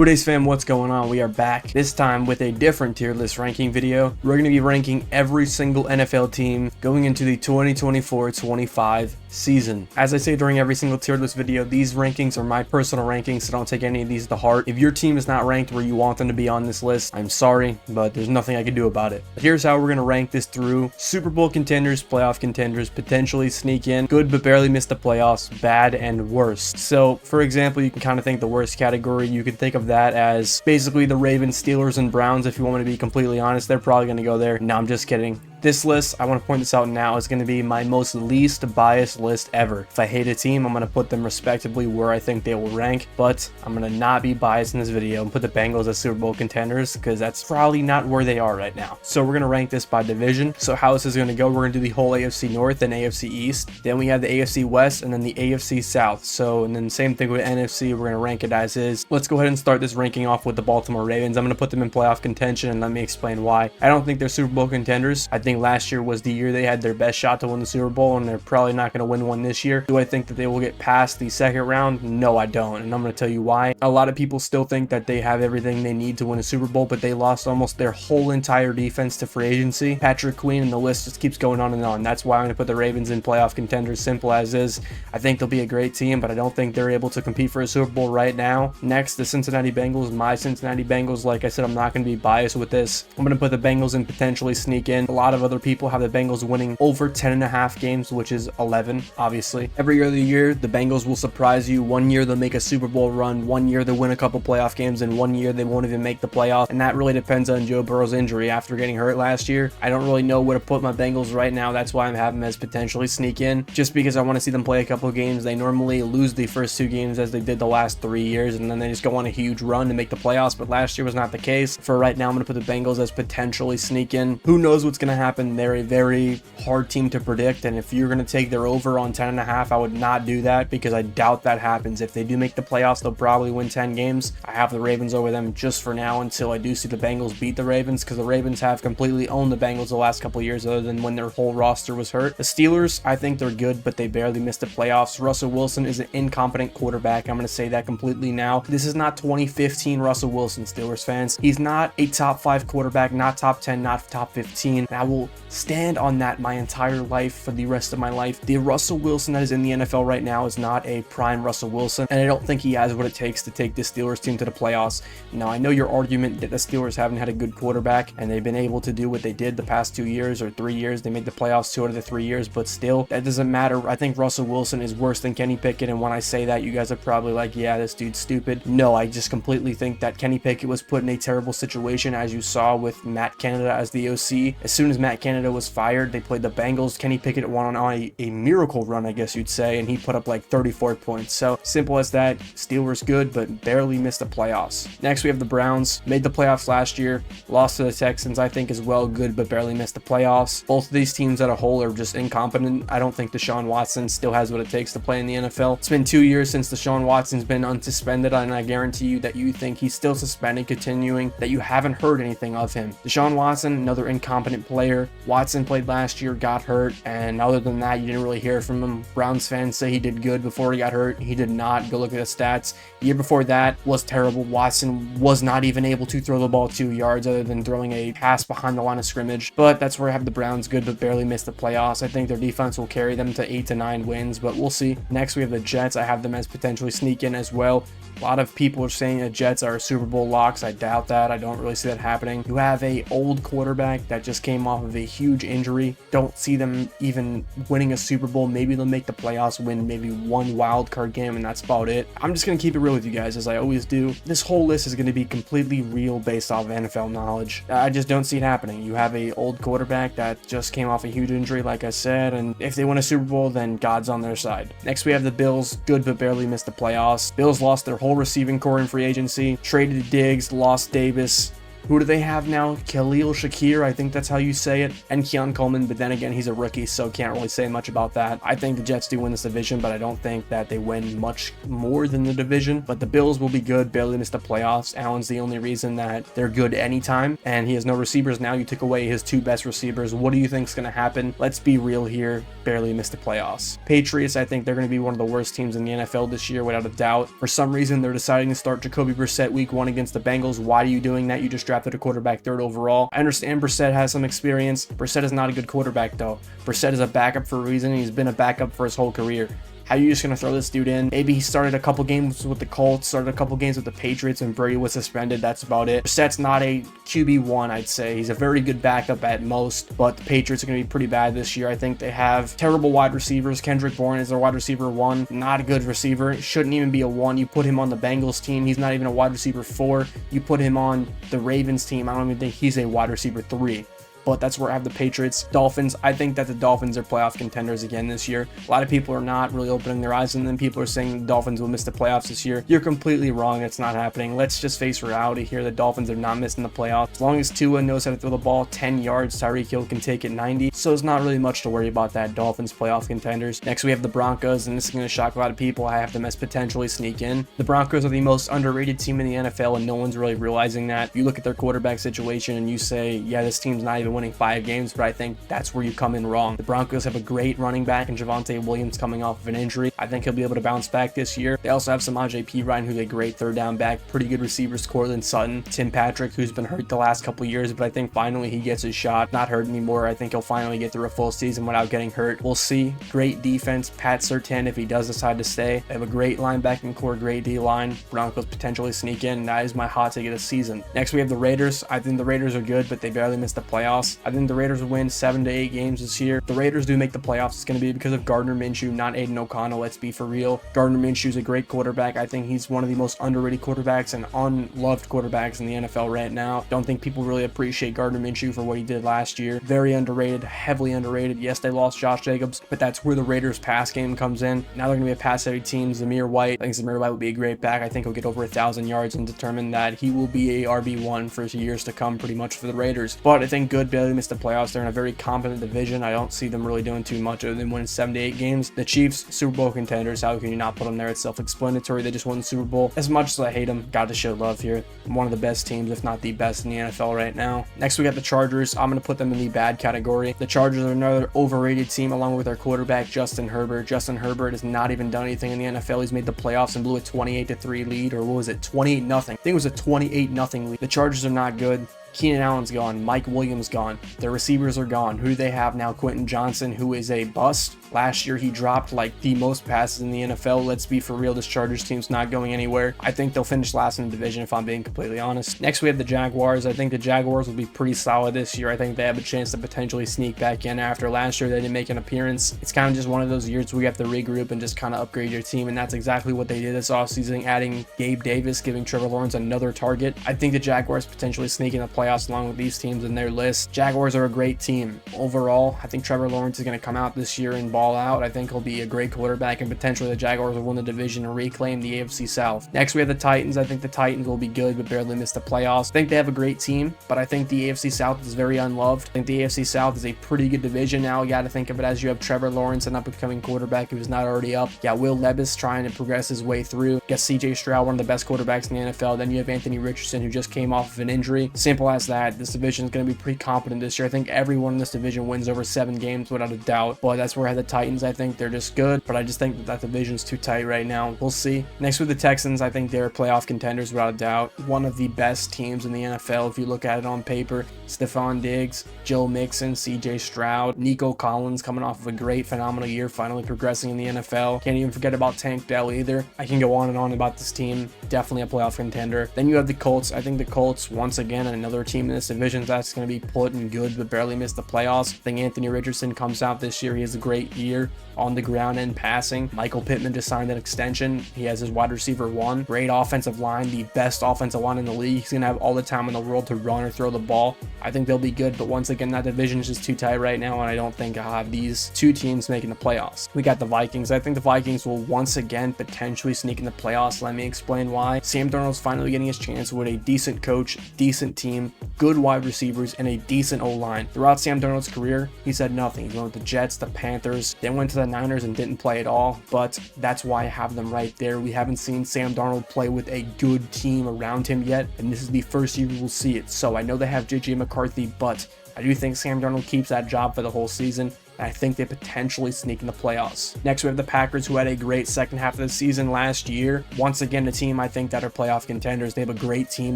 Days fam, what's going on? We are back, this time with a different tier list ranking video. We're going to be ranking every single NFL team going into the 2024-25 season. As I say during every single tier list video, these rankings are my personal rankings, so don't take any of these to heart. If your team is not ranked where you want them to be on this list, I'm sorry, but there's nothing I can do about it. But here's how we're going to rank this through Super Bowl contenders, playoff contenders, potentially sneak in, good but barely miss the playoffs, bad and worst. So for example, you can kind of think the worst category, you can think of that as basically the Ravens, Steelers, and Browns. If you want me to be completely honest, they're probably going to go there. No, I'm just kidding. This list, I want to point this out now, is going to be my most least biased list ever. If I hate a team, I'm going to put them respectively where I think they will rank, but I'm going to not be biased in this video and put the Bengals as Super Bowl contenders because that's probably not where they are right now. So we're going to rank this by division. So how this is going to go, we're going to do the whole AFC North and AFC East. Then we have the AFC West and then the AFC South. So, and then same thing with NFC, we're going to rank it as is. Let's go ahead and start this ranking off with the Baltimore Ravens. I'm going to put them in playoff contention and let me explain why. I don't think they're Super Bowl contenders. I think last year was the year they had their best shot to win the Super Bowl, and they're probably not going to win one this year. Do I think that they will get past the second round? No, I don't, and I'm going to tell you why. A lot of people still think that they have everything they need to win a Super Bowl, but they lost almost their whole entire defense to free agency. Patrick Queen, and the list just keeps going on and on. That's why I'm going to put the Ravens in playoff contenders, simple as is. I think they'll be a great team, but I don't think they're able to compete for a Super Bowl right now. Next, the Cincinnati Bengals. My Cincinnati Bengals, like I said, I'm not going to be biased with this. I'm going to put the Bengals in potentially sneak in. A lot of other people have the Bengals winning over 10.5 games, which is 11, obviously. Every year of the year, the Bengals will surprise you. One year they'll make a Super Bowl run, one year they'll win a couple playoff games, and one year they won't even make the playoff, and that really depends on Joe Burrow's injury after getting hurt last year. I don't really know where to put my Bengals right now. That's why I'm having them as potentially sneak in, just because I want to see them play a couple games. They normally lose the first two games as they did the last 3 years, and then they just go on a huge run to make the playoffs, but last year was not the case. For right now, I'm going to put the Bengals as potentially sneak in. Who knows what's going to happen? They're a very hard team to predict, and if you're going to take their over on 10.5, I would not do that because I doubt that happens. If they do make the playoffs, they'll probably win 10 games. I have the Ravens over them just for now until I do see the Bengals beat the Ravens, because the Ravens have completely owned the Bengals the last couple of years other than when their whole roster was hurt. The Steelers, I think they're good, but they barely missed the playoffs. Russell Wilson is an incompetent quarterback. I'm going to say that completely now. This is not 2015 Russell Wilson, Steelers fans. He's not a top 5 quarterback, not top 10, not top 15. And I will stand on that my entire life for the rest of my life. The Russell Wilson that is in the NFL right now is not a prime Russell Wilson, and I don't think he has what it takes to take the Steelers team to the playoffs. Now, I know your argument that the Steelers haven't had a good quarterback and they've been able to do what they did the past 2 years or 3 years. They made the playoffs 2 out of the 3 years, but still, that doesn't matter. I think Russell Wilson is worse than Kenny Pickett, and when I say that, you guys are probably like, yeah, this dude's stupid. No, I just completely think that Kenny Pickett was put in a terrible situation, as you saw with Matt Canada as the OC. As soon as Matt Canada was fired, they played the Bengals. Kenny Pickett won on a miracle run, I guess you'd say, and he put up like 34 points. So simple as that. Steelers good, but barely missed the playoffs. Next, we have the Browns. Made the playoffs last year, lost to the Texans, I think as well, good, but barely missed the playoffs. Both of these teams as a whole are just incompetent. I don't think Deshaun Watson still has what it takes to play in the NFL. It's been 2 years since Deshaun Watson's been unsuspended, and I guarantee you that you think he's still suspended, continuing, that you haven't heard anything of him. Deshaun Watson, another incompetent player. Watson played last year, got hurt, and other than that, you didn't really hear from him. Browns fans say he did good before he got hurt. He did not. Go look at the stats. The year before that was terrible. Watson was not even able to throw the ball 2 yards other than throwing a pass behind the line of scrimmage. But that's where I have the Browns good, but barely missed the playoffs. I think their defense will carry them to 8 to 9 wins, but we'll see. Next, we have the Jets. I have them as potentially sneak in as well. A lot of people are saying the Jets are Super Bowl locks. I doubt that. I don't really see that happening. You have a old quarterback that just came off of a huge injury. Don't see them even winning a Super Bowl. Maybe they'll make the playoffs, win maybe one wild card game, and that's about it. I'm just going to keep it real with you guys, as I always do. This whole list is going to be completely real based off of NFL knowledge. I just don't see it happening. You have a old quarterback that just came off a huge injury, like I said, and if they win a Super Bowl, then God's on their side. Next, we have the Bills. Good, but barely missed the playoffs. Bills lost their whole receiving core in free agency, traded Diggs, lost Davis. Who do they have now? Khalil Shakir, I think that's how you say it, and Keon Coleman, but then again, he's a rookie, so can't really say much about that. I think the Jets do win this division, but I don't think that they win much more than the division. But the Bills will be good, barely missed the playoffs. Allen's the only reason that they're good anytime, and he has no receivers now. You took away his two best receivers. What do you think is going to happen? Let's be real here, barely missed the playoffs. Patriots, I think they're going to be one of the worst teams in the NFL this year, without a doubt. For some reason, they're deciding to start Jacoby Brissett week 1 against the Bengals. Why are you doing that? You just drafted a quarterback 3rd overall. I understand Brissett has some experience. Brissett is not a good quarterback, though. Brissett is a backup for a reason, and he's been a backup for his whole career. How are you just going to throw this dude in? Maybe he started a couple games with the Colts, started a couple games with the Patriots, and Brady was suspended. That's about it. Brissett's not a QB1, I'd say. He's a very good backup at most, but the Patriots are going to be pretty bad this year. I think they have terrible wide receivers. Kendrick Bourne is their wide receiver 1. Not a good receiver. Shouldn't even be a 1. You put him on the Bengals team. He's not even a wide receiver 4. You put him on the Ravens team. I don't even think he's a wide receiver 3. But that's where I have the Patriots. Dolphins, I think that the Dolphins are playoff contenders again this year. A lot of people are not really opening their eyes, and then people are saying the Dolphins will miss the playoffs this year. You're completely wrong. It's not happening. Let's just face reality here. The Dolphins are not missing the playoffs. As long as Tua knows how to throw the ball 10 yards, Tyreek Hill can take it 90. So it's not really much to worry about that. Dolphins playoff contenders. Next, we have the Broncos, and this is going to shock a lot of people. I have them as potentially sneak in. The Broncos are the most underrated team in the NFL, and no one's really realizing that. If you look at their quarterback situation and you say, yeah, this team's not even winning 5 games, but I think that's where you come in wrong. The Broncos have a great running back in Javonte Williams coming off of an injury. I think he'll be able to bounce back this year. They also have Samaje Perine, who's a great 3rd down back. Pretty good receivers, Courtland Sutton, Tim Patrick, who's been hurt the last couple years, but I think finally he gets his shot. Not hurt anymore. I think he'll finally get through a full season without getting hurt. We'll see. Great defense. Pat Surtain, if he does decide to stay. They have a great linebacking core, great D-line. Broncos potentially sneak in. That is my hot take of the season. Next, we have the Raiders. I think the Raiders are good, but they barely missed the playoffs. I think the Raiders will win 7 to 8 games this year. The Raiders do make the playoffs. It's going to be because of Gardner Minshew, not Aiden O'Connell. Let's be for real. Gardner Minshew is a great quarterback. I think he's one of the most underrated quarterbacks and unloved quarterbacks in the NFL right now. Don't think people really appreciate Gardner Minshew for what he did last year. Very underrated, heavily underrated. Yes, they lost Josh Jacobs, but that's where the Raiders pass game comes in. Now they're going to be a pass-heavy team. Zamir White, I think Zamir White will be a great back. I think he'll get over 1,000 yards and determine that he will be a RB1 for years to come pretty much for the Raiders. But I think good barely missed the playoffs. They're in a very competent division. I don't see them really doing too much other than winning 7 to 8 games. The Chiefs, Super Bowl contenders. How can you not put them there? It's self-explanatory. They just won the Super Bowl. As much as I hate them, got to show love here. One of the best teams, if not the best in the NFL right now. Next, we got the Chargers. I'm going to put them in the bad category. The Chargers are another overrated team along with their quarterback, Justin Herbert. Justin Herbert has not even done anything in the NFL. He's made the playoffs and blew a 28-3 lead, or what was it? 28-0. I think it was a 28-0 lead. The Chargers are not good. Keenan Allen's gone. Mike Williams gone. Their receivers are gone. Who do they have now? Quentin Johnson, who is a bust. Last year, he dropped like the most passes in the NFL. Let's be for real. This Chargers team's not going anywhere. I think they'll finish last in the division, if I'm being completely honest. Next, we have the Jaguars. I think the Jaguars will be pretty solid this year. I think they have a chance to potentially sneak back in. After last year, they didn't make an appearance. It's kind of just one of those years where you have to regroup and just kind of upgrade your team, and that's exactly what they did this offseason, adding Gabe Davis, giving Trevor Lawrence another target. I think the Jaguars potentially sneak in the playoffs along with these teams in their list. Jaguars are a great team. Overall, I think Trevor Lawrence is going to come out this year and ball out. I think he'll be a great quarterback, and potentially the Jaguars will win the division and reclaim the AFC South. Next, we have the Titans. I think the Titans will be good, but barely miss the playoffs. I think they have a great team, but I think the AFC South is very unloved. I think the AFC South is a pretty good division now. You got to think of it as you have Trevor Lawrence, an up-and-coming quarterback who's not already up. You got Will Levis trying to progress his way through. You got CJ Stroud, one of the best quarterbacks in the NFL. Then you have Anthony Richardson, who just came off of an injury. Simple as that. This division is going to be pretty competent this year. I think everyone in this division wins over 7 games without a doubt, but that's where I have the Titans. I think they're just good, but I just think that division's too tight right now. We'll see. Next, with the Texans, I think they're playoff contenders without a doubt. One of the best teams in the NFL if you look at it on paper. Stephon Diggs, Joe Mixon, CJ Stroud, Nico Collins coming off of a great, phenomenal year, finally progressing in the NFL. Can't even forget about Tank Dell either. I can go on and on about this team. Definitely a playoff contender. Then you have the Colts. I think the Colts, once again, another team in this division that's going to be putting good but barely miss the playoffs. I think Anthony Richardson comes out this year. He has a great year on the ground and passing. Michael Pittman just signed an extension. He has his wide receiver 1. Great offensive line, the best offensive line in the league. He's going to have all the time in the world to run or throw the ball. I think they'll be good, but once again, that division is just too tight right now, and I don't think I'll have these two teams making the playoffs. We got the Vikings. I think the Vikings will once again potentially sneak in the playoffs. Let me explain why. Sam Darnold's finally getting his chance with a decent coach, decent team, team, good wide receivers, and a decent O-line. Throughout Sam Darnold's career, he said nothing. He went with the Jets, the Panthers, then went to the Niners and didn't play at all, but that's why I have them right there. We haven't seen Sam Darnold play with a good team around him yet, and this is the first year we will see it. So I know they have JJ McCarthy, but I do think Sam Darnold keeps that job for the whole season, and I think they potentially sneak in the playoffs. Next, we have the Packers, who had a great second half of the season last year. Once again, a team I think that are playoff contenders. They have a great team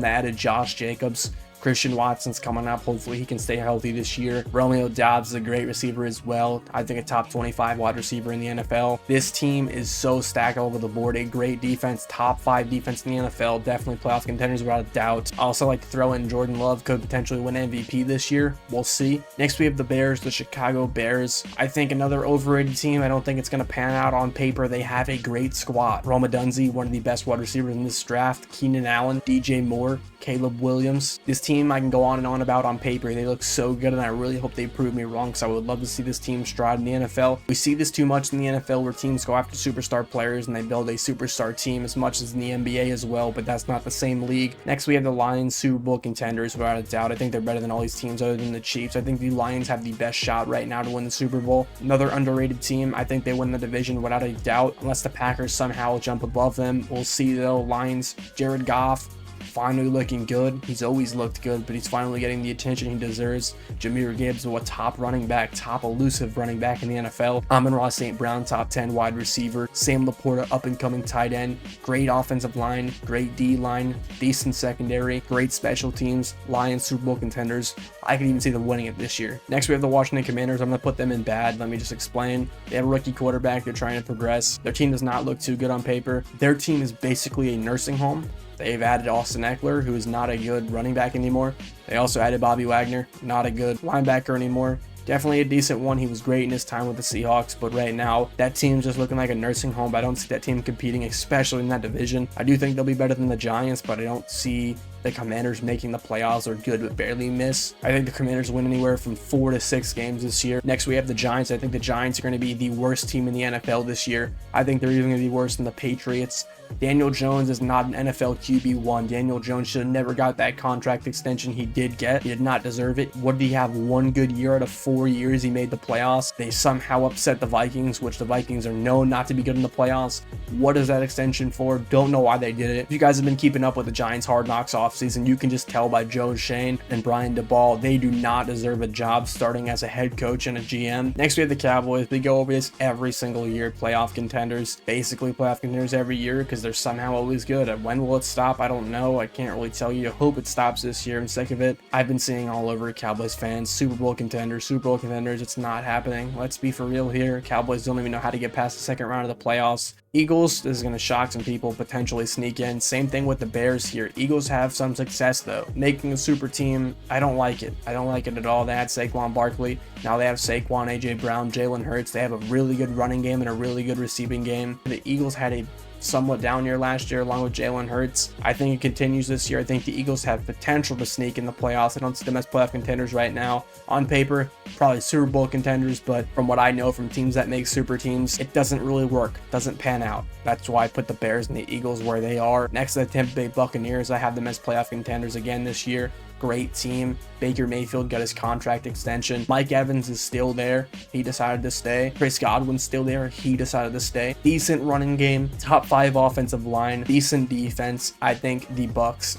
that added Josh Jacobs. Christian Watson's coming up. Hopefully he can stay healthy this year. Romeo Doubs is a great receiver as well. I think a top 25 wide receiver in the NFL. This team is so stacked all over the board. A great defense, top 5 defense in the NFL. Definitely playoff contenders without a doubt. I also like to throw in Jordan Love, could potentially win MVP this year. We'll see. Next we have the Bears, the Chicago Bears. I think another overrated team. I don't think it's going to pan out on paper. They have a great squad. Rome Odunze, one of the best wide receivers in this draft. Keenan Allen, DJ Moore, Caleb Williams. This team I can go on and on about on paper. They look so good, and I really hope they prove me wrong, because I would love to see this team stride in the NFL. We see this too much in the NFL, where teams go after superstar players and they build a superstar team, as much as in the NBA as well, but that's not the same league. Next we have the Lions, Super Bowl contenders without a doubt. I think they're better than all these teams other than the Chiefs. I think the Lions have the best shot right now to win the Super Bowl. Another underrated team. I think they win the division without a doubt, unless the Packers somehow jump above them. We'll see though. Lions, Jared Goff, finally looking good. He's always looked good, but he's finally getting the attention he deserves. Jahmyr Gibbs, a top running back, top elusive running back in the NFL. Amon-Ra St. Brown, top 10 wide receiver. Sam Laporta, up and coming tight end. Great offensive line, great D line, decent secondary, great special teams. Lions, Super Bowl contenders. I could even see them winning it this year. Next we have the Washington Commanders. I'm going to put them in bad. Let me just explain. They have a rookie quarterback. They're trying to progress. Their team does not look too good on paper. Their team is basically a nursing home. They've added Austin Eckler, who is not a good running back anymore. They also added Bobby Wagner, not a good linebacker anymore. Definitely a decent one. He was great in his time with the Seahawks, but right now that team's just looking like a nursing home. I don't see that team competing, especially in that division. I do think they'll be better than the Giants, but I don't see the Commanders making the playoffs, or good but barely miss. I think the Commanders win anywhere from 4 to 6 games this year. Next we have the Giants. I think the Giants are going to be the worst team in the NFL this year. I think they're even going to be worse than the Patriots. Daniel Jones is not an NFL QB1. Daniel Jones should have never got that contract extension he did get. He did not deserve it. What did he have? 1 good year out of 4 years he made the playoffs. They somehow upset the Vikings, which the Vikings are known not to be good in the playoffs. What is that extension for? Don't know why they did it. If you guys have been keeping up with the Giants Hard Knocks offseason, you can just tell by Joe Shane and Brian DeBall, they do not deserve a job starting as a head coach and a GM. Next we have the Cowboys. We go over this every single year. Playoff contenders, basically playoff contenders every year, because they're somehow always good. And when will it stop? I don't know. I can't really tell you. I hope it stops this year. I'm sick of it. I've been seeing all over Cowboys fans, Super Bowl contenders, Super Bowl contenders. It's not happening. Let's be for real here. Cowboys don't even know how to get past the second round of the playoffs. Eagles, this is going to shock some people, potentially sneak in. Same thing with the Bears here. Eagles have some success though. Making a super team, I don't like it. I don't like it at all. They had Saquon Barkley. Now they have Saquon, AJ Brown, Jalen Hurts. They have a really good running game and a really good receiving game. The Eagles had a somewhat down year last year along with Jalen Hurts. I think it continues this year. I think the Eagles have potential to sneak in the playoffs. I don't see them as playoff contenders right now. On paper, probably Super Bowl contenders, but from what I know from teams that make super teams, it doesn't really work. Doesn't pan out. That's why I put the Bears and the Eagles where they are. Next to the Tampa Bay Buccaneers, I have them as playoff contenders again this year. Great team. Baker Mayfield got his contract extension. Mike Evans is still there. He decided to stay. Chris Godwin's still there. He decided to stay. Decent running game. Top 5 offensive line. Decent defense. I think the Bucs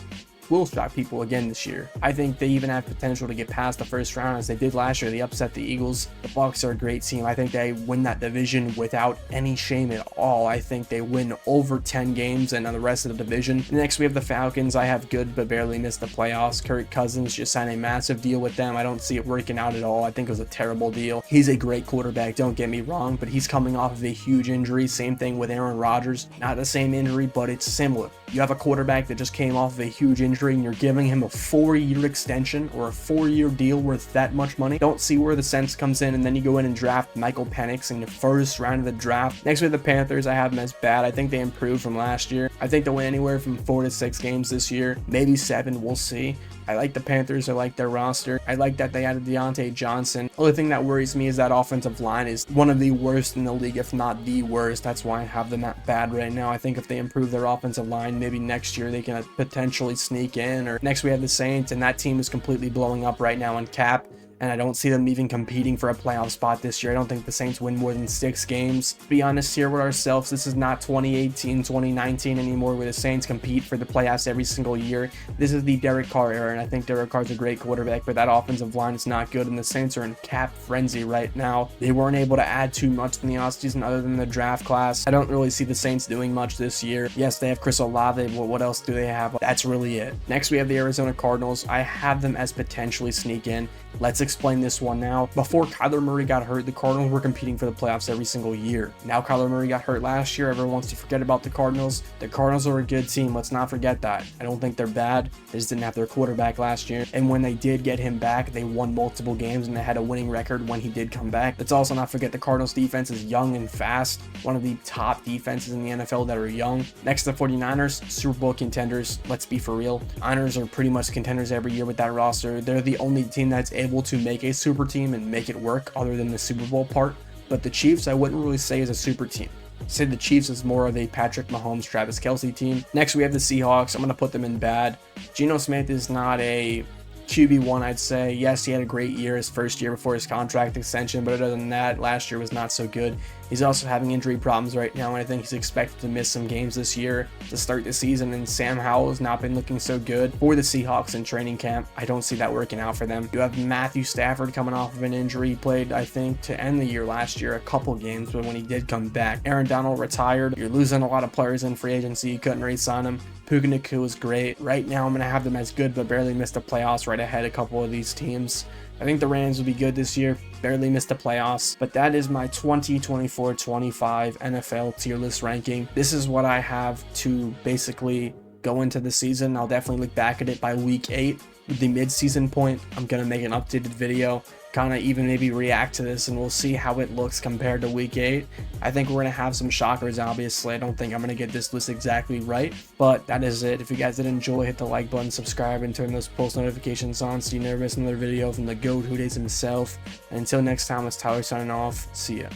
will shock people again this year. I think they even have potential to get past the first round as they did last year. They upset the Eagles. The Bucs are a great team. I think they win that division without any shame at all. I think they win over 10 games and on the rest of the division. Next we have the Falcons. I have good but barely missed the playoffs. Kirk Cousins just signed a massive deal with them. I don't see it working out at all. I think it was a terrible deal. He's a great quarterback, don't get me wrong, but he's coming off of a huge injury. Same thing with Aaron Rodgers. Not the same injury, but it's similar. You have a quarterback that just came off of a huge injury and you're giving him a 4-year extension or a 4-year deal worth that much money. Don't see where the sense comes in, and then you go in and draft Michael Penix in the first round of the draft. Next with the Panthers, I have them as bad. I think they improved from last year. I think they'll win anywhere from 4 to 6 games this year, maybe 7, we'll see. I like the Panthers. I like their roster. I like that they added Deontay Johnson. The only thing that worries me is that offensive line is one of the worst in the league, if not the worst. That's why I have them that bad right now. I think if they improve their offensive line, maybe next year they can potentially sneak in. Or next we have the Saints, and that team is completely blowing up right now on cap. And I don't see them even competing for a playoff spot this year. I don't think the Saints win more than 6 games. To be honest here with ourselves, this is not 2018, 2019 anymore, where the Saints compete for the playoffs every single year. This is the Derek Carr era, and I think Derek Carr's a great quarterback, but that offensive line is not good, and the Saints are in cap frenzy right now. They weren't able to add too much in the offseason other than the draft class. I don't really see the Saints doing much this year. Yes, they have Chris Olave, but what else do they have? That's really it. Next, we have the Arizona Cardinals. I have them as potentially sneak in. Let's explain this one now. Before Kyler Murray got hurt, the Cardinals were competing for the playoffs every single year. Now Kyler Murray got hurt last year. Everyone wants to forget about the Cardinals. The Cardinals are a good team. Let's not forget that. I don't think they're bad. They just didn't have their quarterback last year. And when they did get him back, they won multiple games and they had a winning record when he did come back. Let's also not forget the Cardinals defense is young and fast. One of the top defenses in the NFL that are young. Next, the 49ers, Super Bowl contenders. Let's be for real. Niners are pretty much contenders every year with that roster. They're the only team that's able to make a super team and make it work other than the Super Bowl part. But the Chiefs, I wouldn't really say is a super team. I'd say the Chiefs is more of a Patrick Mahomes, Travis Kelce team. Next, we have the Seahawks. I'm going to put them in bad. Geno Smith is not a QB1, I'd say. Yes, he had a great year his first year before his contract extension, but other than that, last year was not so good. He's also having injury problems right now, and I think he's expected to miss some games this year to start the season, and Sam Howell has not been looking so good for the Seahawks in training camp. I don't see that working out for them. You have Matthew Stafford coming off of an injury. He played, I think, to end the year last year, a couple games, but when he did come back, Aaron Donald retired. You're losing a lot of players in free agency. You couldn't re-sign him. Puka Nacua was great. Right now, I'm going to have them as good, but barely missed the playoffs, right ahead a couple of these teams. I think the Rams will be good this year. Barely missed the playoffs. But that is my 2024-25 NFL tier list ranking. This is what I have to basically go into the season. I'll definitely look back at it by week 8. With the mid-season point, I'm going to make an updated video, kind of even maybe react to this, and we'll see how it looks compared to week 8. I think we're going to have some shockers, obviously. I don't think I'm going to get this list exactly right, but that is it. If you guys did enjoy, hit the like button, subscribe, and turn those post notifications on so you never miss another video from the GOAT Who Days himself. And until next time, it's Tyler signing off. See ya.